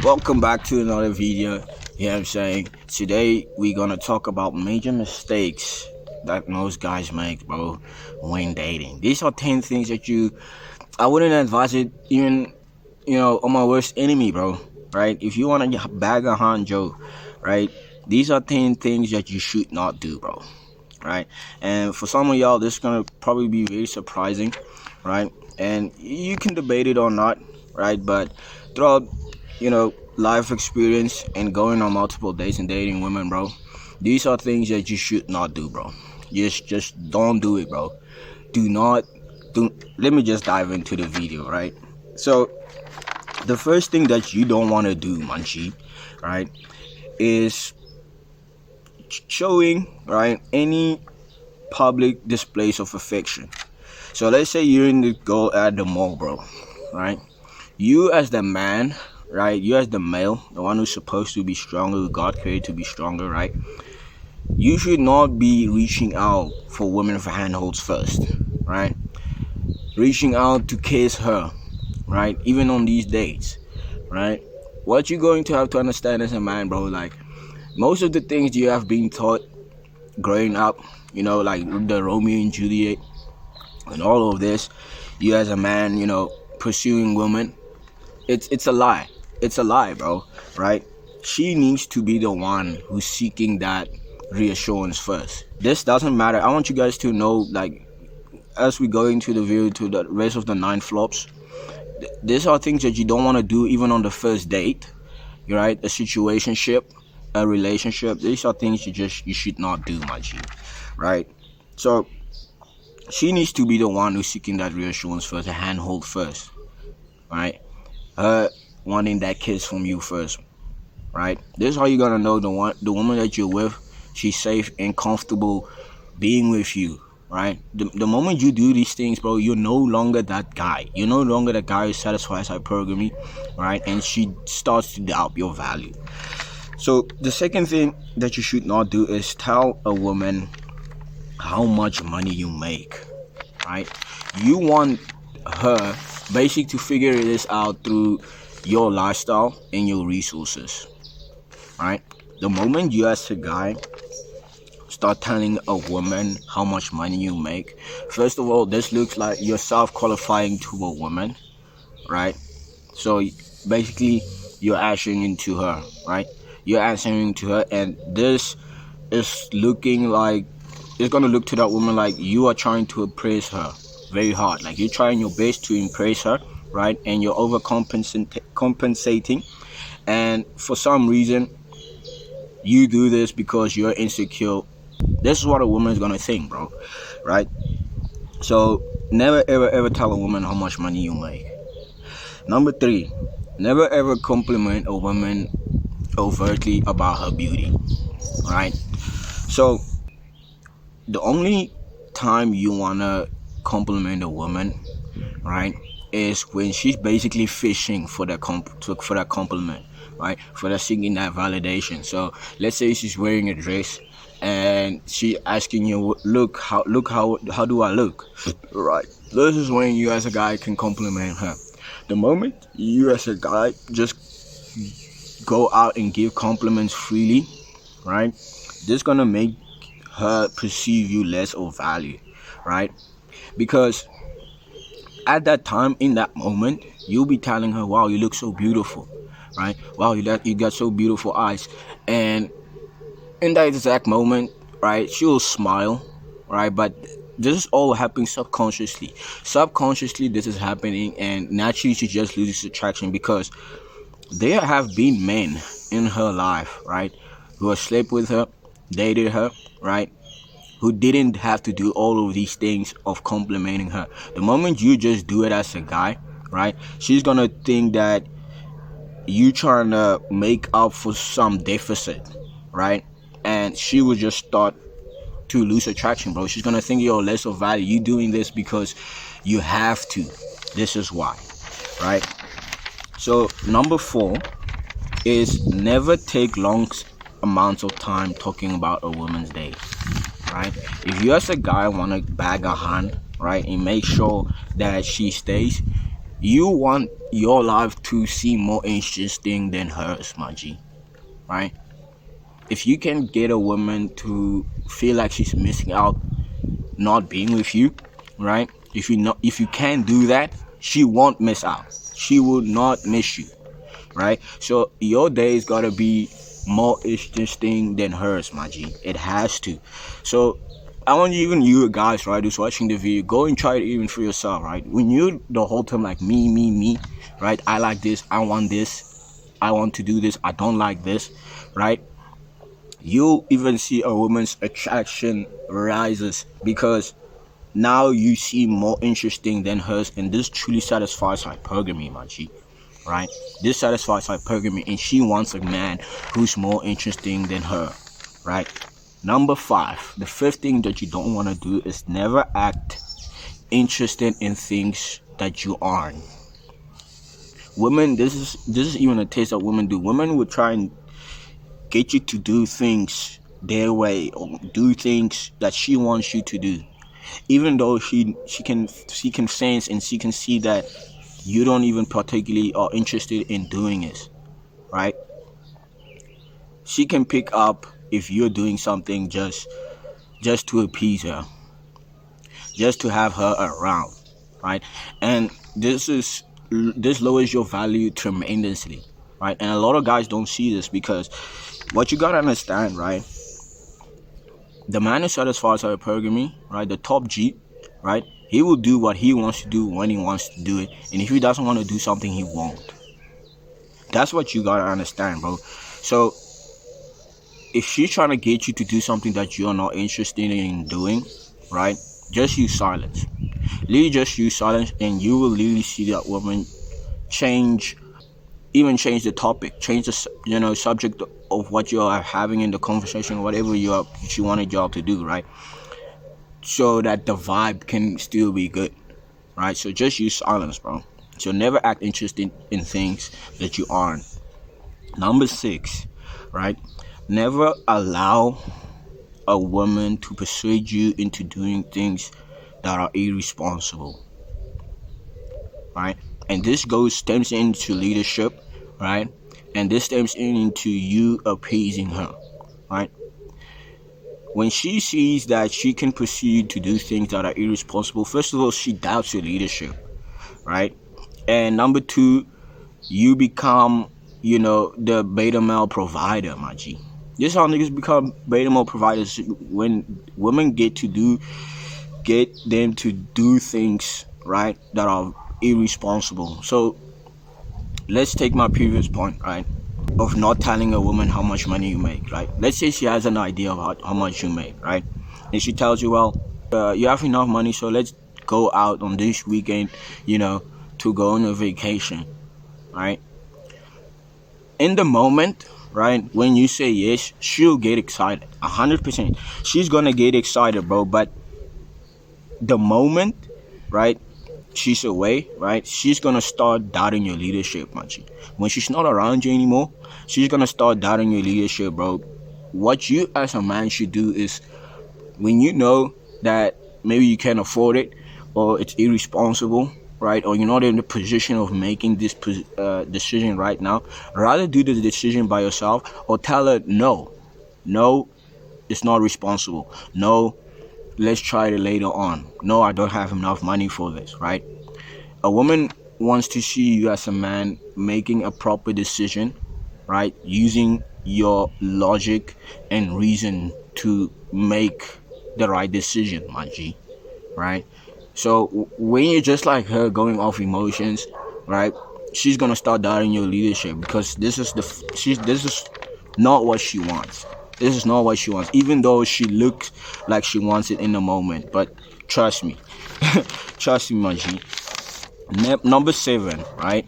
Welcome back to another video. Yeah, I'm saying today we're gonna talk about major mistakes that most guys make, bro, when dating. These are 10 things that I wouldn't advise it even, on my worst enemy, bro. Right? If you want to bag a Hanjo, right? These are 10 things that you should not do, bro. Right? And for some of y'all, this is gonna probably be very surprising, right? And you can debate it or not, right? But throughout, life experience and going on multiple dates and dating women, bro, these are things that you should not do, bro. Just don't do it, bro. Do not do. Let me just dive into the video, right? So the first thing that you don't want to do, Manchi, right, is showing, right, any public displays of affection. So let's say you're in the go at the mall, bro, right? You as the man, right? You as the male, the one who's supposed to be stronger, who God created to be stronger, right? You should not be reaching out for women for handholds first, right? Reaching out to kiss her, right? Even on these dates, right? What you're going to have to understand as a man, bro, like most of the things you have been taught growing up, like the Romeo and Juliet and all of this, you as a man, pursuing women, it's a lie. It's a lie, bro, right? She needs to be the one who's seeking that reassurance first. This doesn't matter. I want you guys to know, like, as we go into the video to the rest of the 9 flops, these are things that you don't want to do even on the first date, right? A situationship, a relationship. These are things you should not do, my G, right? So she needs to be the one who's seeking that reassurance first, a handhold first, right? Her wanting that kiss from you first, right? This is how you're gonna know the woman that you're with, she's safe and comfortable being with you, right? The moment you do these things, bro, you're no longer that guy. You're no longer the guy who satisfies hypergamy, right? And she starts to doubt your value. So the second thing that you should not do is tell a woman how much money you make, right? You want her basically to figure this out through your lifestyle and your resources, right? The moment you as a guy start telling a woman how much money you make, first of all, this looks like you're self-qualifying to a woman, right? So basically you're answering into her, right? You're answering to her, and this is looking like it's gonna look to that woman like you are trying to impress her very hard. Like you're trying your best to impress her, right? And you're compensating, and for some reason you do this because you're insecure. This is what a woman is gonna think, bro, right? So never ever tell a woman how much money you make. Number 3, never ever compliment a woman overtly about her beauty, right? So the only time you wanna compliment a woman, right, is when she's basically fishing for that compliment, right, for that seeking that validation. So let's say she's wearing a dress and she asking you, look how do I look, right? This is when you as a guy can compliment her. The moment you as a guy just go out and give compliments freely, right, this is gonna make her perceive you less of value, right? Because at that time, in that moment, you'll be telling her, wow, you look so beautiful, right? Wow, you got so beautiful eyes. And in that exact moment, right, she'll smile, right? But this is all happening subconsciously. Subconsciously, this is happening, and naturally she just loses attraction because there have been men in her life, right, who have slept with her, dated her, right, who didn't have to do all of these things of complimenting her. The moment you just do it as a guy, right, she's gonna think that you trying to make up for some deficit, right? And she will just start to lose attraction, bro. She's gonna think you're less of value. You doing this because you have to. This is why, right? So number 4 is never take long amounts of time talking about a woman's day, right? If you as a guy want to bag a hand, right, and make sure that she stays, You want your life to seem more interesting than hers, my G, right? If you can get a woman to feel like she's missing out not being with you, right? If you can't do that, she won't miss out. She will not miss you, right? So your day's gotta be more interesting than hers, my G. It has to. So I want even you guys, right, who's watching the video, go and try it even for yourself, right? When you the whole time like me, right? I like this, I want this, I want to do this, I don't like this, right? You'll even see a woman's attraction rises because now you see more interesting than hers, and this truly satisfies hypergamy, my G, right? This satisfies hypergamy, and she wants a man who's more interesting than her, right? Number 5, the fifth thing that you don't want to do is never act interested in things that you aren't. Women, this is even a taste that women do. Women will try and get you to do things their way or do things that she wants you to do, even though she can sense and she can see that you don't even particularly are interested in doing it, right? She can pick up if you're doing something just to appease her, just to have her around, right? And this lowers your value tremendously, right? And a lot of guys don't see this because what you gotta understand, right? The man who satisfies hypergamy, right? The top G, right? He will do what he wants to do when he wants to do it, and if he doesn't want to do something, he won't. That's what you gotta understand, bro. So if she's trying to get you to do something that you're not interested in doing, right? Just use silence. Literally just use silence, and you will literally see that woman change the topic, change the subject of what you are having in the conversation, whatever she wanted y'all to do, right? So that the vibe can still be good, right? So just use silence, bro. So never act interested in things that you aren't. Number 6, right? Never allow a woman to persuade you into doing things that are irresponsible, right? And this stems into leadership, right? And this stems into you appeasing her, right? When she sees that she can proceed to do things that are irresponsible, first of all, she doubts your leadership, right? And number 2, you become, the beta male provider, my G. This is how niggas become beta male providers, when women get them to do things, right, that are irresponsible. So let's take my previous point, right, of not telling a woman how much money you make, right? Let's say she has an idea of how much you make, right? And she tells you, well, you have enough money, so let's go out on this weekend, to go on a vacation, right? In the moment, right, when you say yes, she'll get excited, 100%. She's gonna get excited, bro. But the moment, right, she's away, right, she's gonna start doubting your leadership, man. When she's not around you anymore, she's gonna start doubting your leadership, bro. What you as a man should do is, when you know that maybe you can't afford it, or it's irresponsible, right, or you're not in the position of making this decision right now, rather do the decision by yourself, or tell her no, it's not responsible. No, let's try it later on. No, I don't have enough money for this, right? A woman wants to see you as a man making a proper decision, right? Using your logic and reason to make the right decision, my G, right? So when you're just like her, going off emotions, right, she's gonna start doubting your leadership, because this is not what she wants. This is not what she wants, even though she looks like she wants it in the moment. But trust me, trust me, my G. Number 7, right?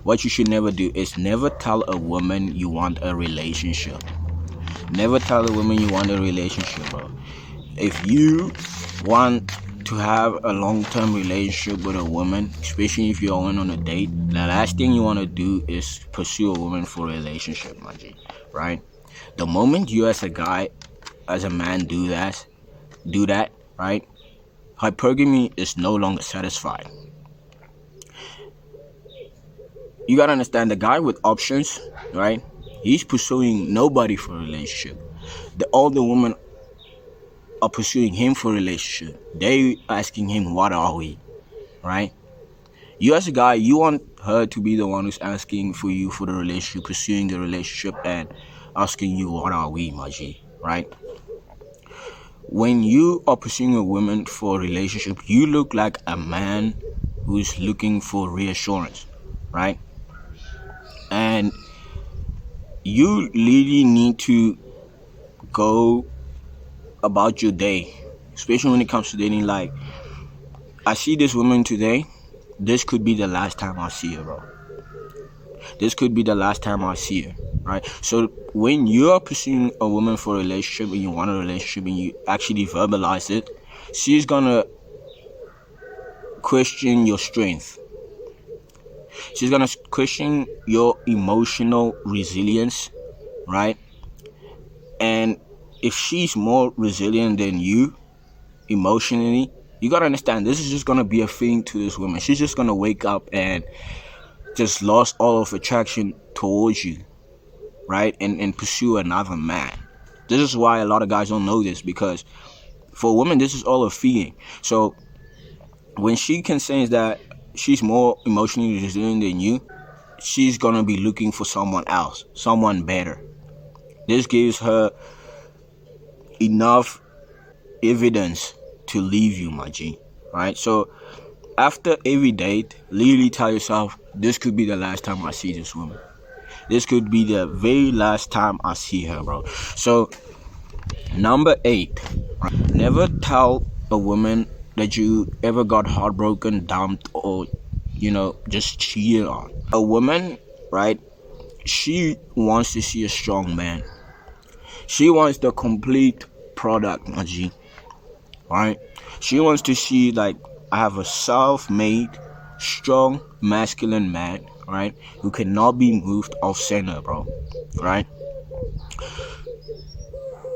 What you should never do is never tell a woman you want a relationship. Never tell a woman you want a relationship, bro. If you want to have a long-term relationship with a woman, especially if you're going on a date, the last thing you want to do is pursue a woman for a relationship, my G, right? The moment you as a guy, as a man, do that, right, hypergamy is no longer satisfied. You gotta understand, the guy with options, right? He's pursuing nobody for a relationship. All the women are pursuing him for a relationship. They asking him, what are we, right? You as a guy, you want her to be the one who's asking for you for the relationship, pursuing the relationship, and asking you, what are we, my G, right? When you are pursuing a woman for a relationship, you look like a man who's looking for reassurance, right? And you really need to go about your day, especially when it comes to dating. Like, I see this woman today, this could be the last time I see her, bro. This could be the last time I see her, right? So when you are pursuing a woman for a relationship and you want a relationship and you actually verbalize it, she's gonna question your strength. She's gonna question your emotional resilience, right? And if she's more resilient than you emotionally, you gotta understand, this is just gonna be a thing to this woman. She's just gonna wake up and just lost all of attraction towards you, right? And pursue another man. This is why a lot of guys don't know this, because for women, this is all a feeling. So when she can sense that she's more emotionally resilient than you, she's gonna be looking for someone else, someone better. This gives her enough evidence to leave you, my G, right? So after every date, literally tell yourself, this could be the last time I see this woman. This could be the very last time I see her, bro. So number 8, right? Never tell a woman that you ever got heartbroken, dumped, or just cheated on. A woman, right, she wants to see a strong man. She wants the complete product, my G, right? She wants to see, like, I have a self-made, strong, masculine man, right, who cannot be moved off center, bro, right?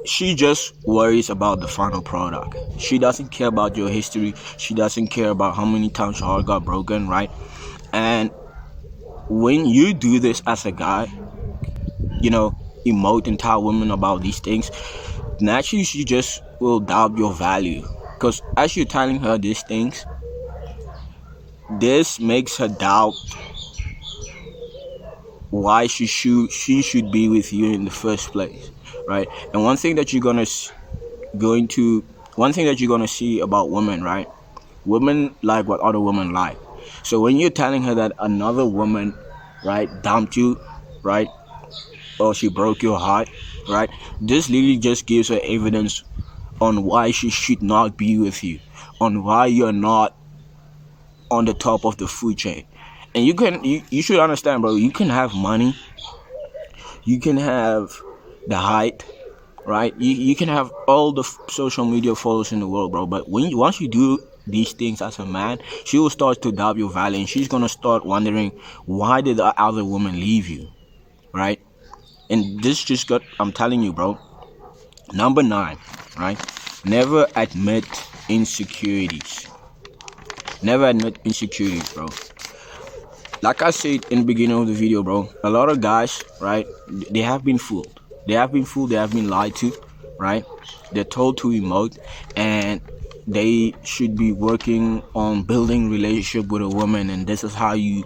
She just worries about the final product. She doesn't care about your history. She doesn't care about how many times your heart got broken, right? And when you do this as a guy, emote and tell women about these things, naturally she just will doubt your value. Because as you're telling her these things, this makes her doubt why she should be with you in the first place, right? And one thing that you're gonna see about women, right? Women like what other women like. So when you're telling her that another woman, right, dumped you, right, or she broke your heart, right, this literally just gives her evidence on why she should not be with you, on why you're not on the top of the food chain. And you should understand, bro, you can have money, you can have the height, right? You can have all the social media followers in the world, bro, but once you do these things as a man, she will start to doubt your value, and she's gonna start wondering, why did the other woman leave you, right? And this just I'm telling you, bro. Number 9, right? Never admit insecurities. Never admit insecurities, bro. Like I said in the beginning of the video, bro, a lot of guys, right, they have been fooled. They have been lied to, right? They're told to emote, and they should be working on building relationship with a woman, and this is how you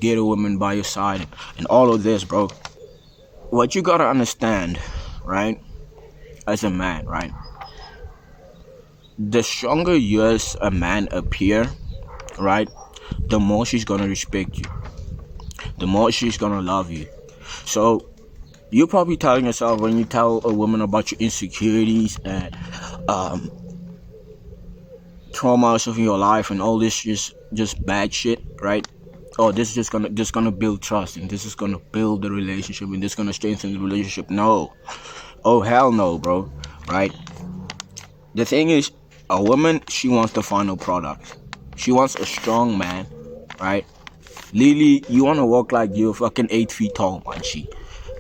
get a woman by your side, and all of this, bro. What you gotta understand, right, as a man, right, the stronger you as a man appear, right, the more she's gonna respect you, the more she's gonna love you. So you're probably telling yourself, when you tell a woman about your insecurities and traumas of your life and all this just bad shit, right? Oh, this is just gonna build trust, and this is gonna build the relationship, and this is gonna strengthen the relationship. No. Oh, hell no, bro, right? The thing is, a woman, she wants the final product. She wants a strong man, right? Lily, you want to walk like you're fucking 8 feet tall, man.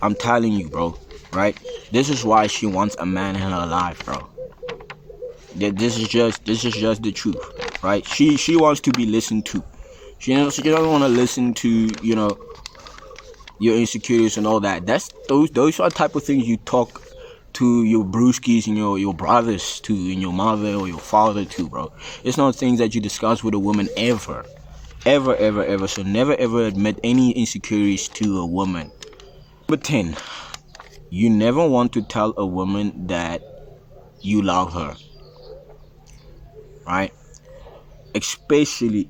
I'm telling you, bro, right? This is why she wants a man in her life, bro. This is just the truth, right? She wants to be listened to. She doesn't want to listen to, your insecurities and all that. Those are type of things you talk to your brewskis and your brothers to, and your mother or your father to, bro. It's not things that you discuss with a woman ever. Ever, ever, ever. So never ever admit any insecurities to a woman. Number 10. You never want to tell a woman that you love her. Right? Especially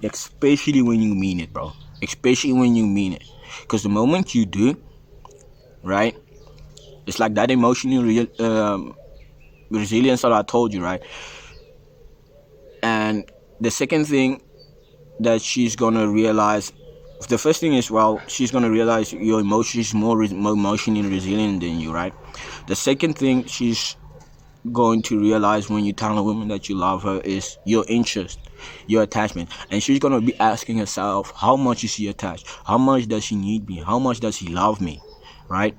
when you mean it, bro. Especially when you mean it. Because the moment you do, right, it's like that emotional resilience that I told you, right? And the second thing that she's gonna realize, the first thing is, well, she's gonna realize your emotions more emotionally resilient than you, right? The second thing she's going to realize when you tell a woman that you love her is your interest, your attachment. And she's gonna be asking herself, how much is she attached? How much does she need me? How much does he love me? Right?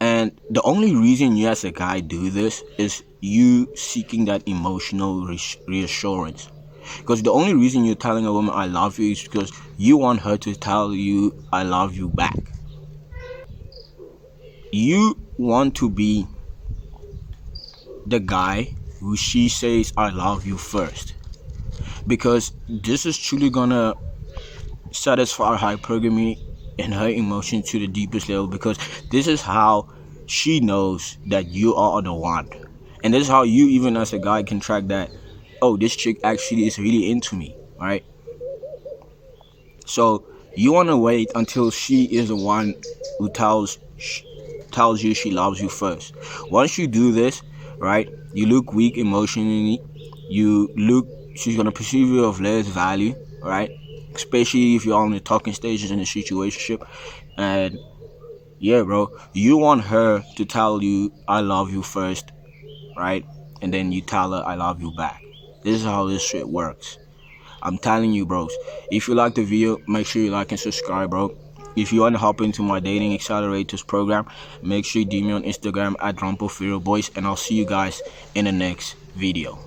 And the only reason you as a guy do this is you seeking that emotional reassurance. Because the only reason you're telling a woman I love you is because you want her to tell you I love you back. You want to be the guy who she says I love you first. Because this is truly gonna satisfy hypergamy and her emotion to the deepest level, because this is how she knows that you are the one. And this is how you, even as a guy, can track that, oh, this chick actually is really into me, right? So you want to wait until she is the one who tells you she loves you first. Once you do this, right, you look weak emotionally. She's gonna perceive you of less value, right? Especially if you're on the talking stages in a situationship. And yeah, bro, you want her to tell you I love you first, right? And then you tell her I love you back. This is how this shit works. I'm telling you, bros. If you like the video, make sure you like and subscribe, bro. If you want to hop into my dating accelerators program, make sure you DM me on Instagram at RumpleFearBoys, and I'll see you guys in the next video.